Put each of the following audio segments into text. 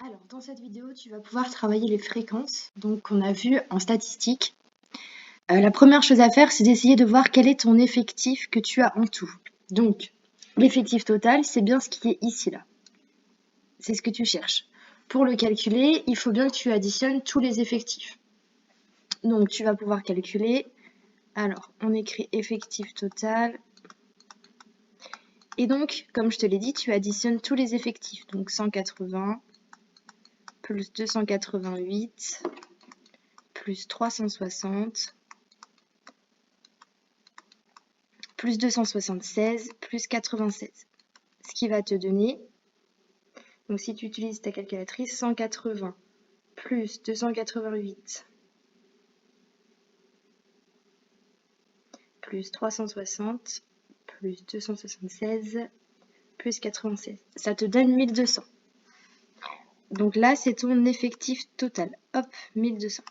Alors, dans cette vidéo, tu vas pouvoir travailler les fréquences, donc qu'on a vu en statistique. La première chose à faire, c'est d'essayer de voir quel est ton effectif que tu as en tout. Donc, l'effectif total, c'est bien ce qui est ici, là. C'est ce que tu cherches. Pour le calculer, il faut bien que tu additionnes tous les effectifs. Donc, tu vas pouvoir calculer. Alors, on écrit effectif total. Et donc, comme je te l'ai dit, tu additionnes tous les effectifs. Donc, 180 plus 288 plus 360 plus 276 plus 96. Ce qui va te donner, donc si tu utilises ta calculatrice, 180 plus 288 plus 360 plus 276 plus 96. Ça te donne 1200. Donc là, c'est ton effectif total. Hop, 1200.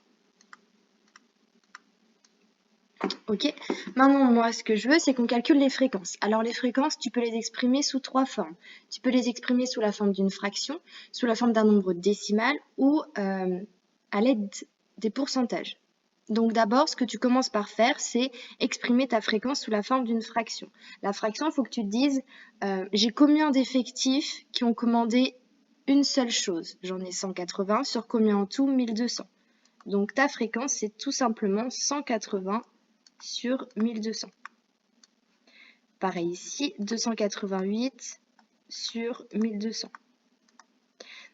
Ok. Maintenant, moi, ce que je veux, c'est qu'on calcule les fréquences. Alors, les fréquences, tu peux les exprimer sous trois formes. Tu peux les exprimer sous la forme d'une fraction, sous la forme d'un nombre décimal ou à l'aide des pourcentages. Donc d'abord, ce que tu commences par faire, c'est exprimer ta fréquence sous la forme d'une fraction. La fraction, il faut que tu te dises, j'ai combien d'effectifs qui ont commandé une seule chose? J'en ai 180, sur combien en tout? 1200. Donc ta fréquence, c'est tout simplement 180 sur 1200. Pareil ici, 288 sur 1200.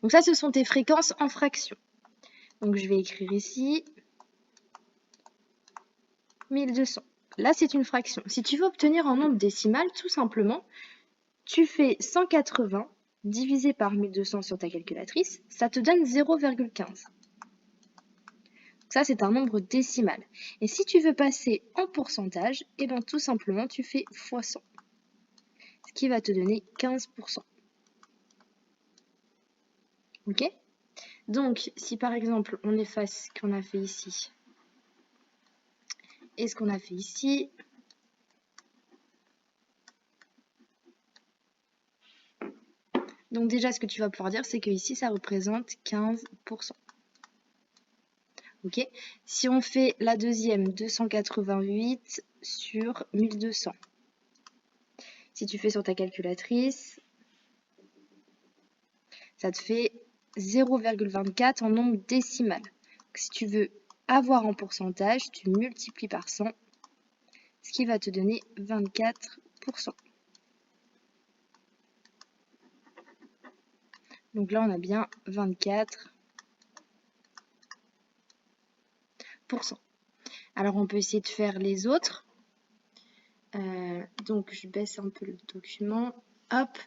Donc ça, ce sont tes fréquences en fractions. Donc je vais écrire ici 1200. Là, c'est une fraction. Si tu veux obtenir un nombre décimal, tout simplement, tu fais 180 divisé par 1200 sur ta calculatrice, ça te donne 0,15. Ça, c'est un nombre décimal. Et si tu veux passer en pourcentage, eh bien, tout simplement, tu fais fois 100. Ce qui va te donner 15%. Ok? Donc, si par exemple, on efface ce qu'on a fait ici et ce qu'on a fait ici, donc déjà, ce que tu vas pouvoir dire, c'est que ici, ça représente 15%. Ok? Si on fait la deuxième, 288 sur 1200. Si tu fais sur ta calculatrice, ça te fait 0,24 en nombre décimal. Donc, si tu veux avoir en pourcentage, tu multiplies par 100, ce qui va te donner 24%. Donc là, on a bien 24%. Alors, on peut essayer de faire les autres. Donc, je baisse un peu le document. Hop.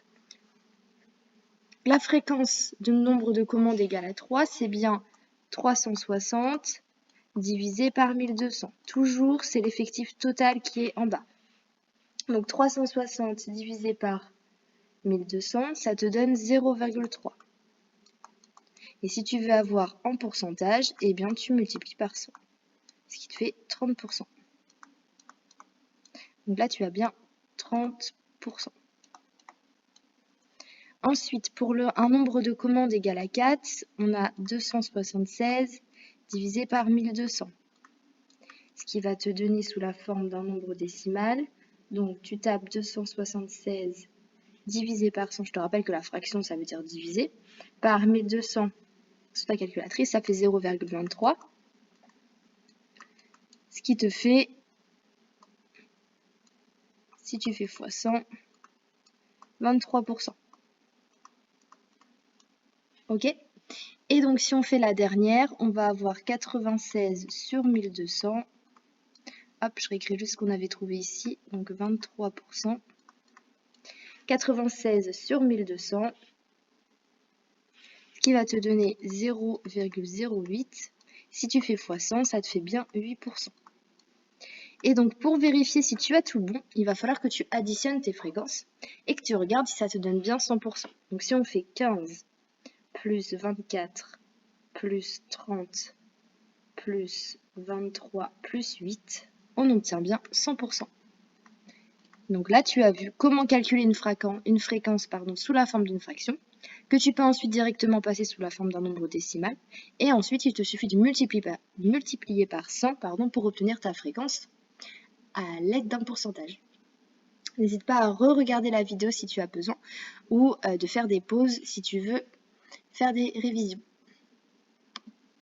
La fréquence du nombre de commandes égale à 3, c'est bien 360 divisé par 1200. Toujours, c'est l'effectif total qui est en bas. Donc 360 divisé par 1200, ça te donne 0,3. Et si tu veux avoir en pourcentage, eh bien tu multiplies par 100, ce qui te fait 30%. Donc là, tu as bien 30%. Ensuite, pour un nombre de commandes égal à 4, on a 276 divisé par 1200. Ce qui va te donner sous la forme d'un nombre décimal. Donc tu tapes 276 divisé par 100, je te rappelle que la fraction ça veut dire diviser, par 1200 sur ta calculatrice, ça fait 0,23. Ce qui te fait, si tu fais x 100, 23%. Ok? Et donc si on fait la dernière, on va avoir 96 sur 1200. Hop, je réécris juste ce qu'on avait trouvé ici, donc 23%. 96 sur 1200, ce qui va te donner 0,08. Si tu fais x 100, ça te fait bien 8%. Et donc, pour vérifier si tu as tout bon, il va falloir que tu additionnes tes fréquences et que tu regardes si ça te donne bien 100%. Donc, si on fait 15 plus 24 plus 30 plus 23 plus 8, on obtient bien 100%. Donc là, tu as vu comment calculer une fréquence sous la forme d'une fraction. que tu peux ensuite directement passer sous la forme d'un nombre décimal. Et ensuite, il te suffit de multiplier par 100 pour obtenir ta fréquence à l'aide d'un pourcentage. N'hésite pas à re-regarder la vidéo si tu as besoin ou de faire des pauses si tu veux faire des révisions.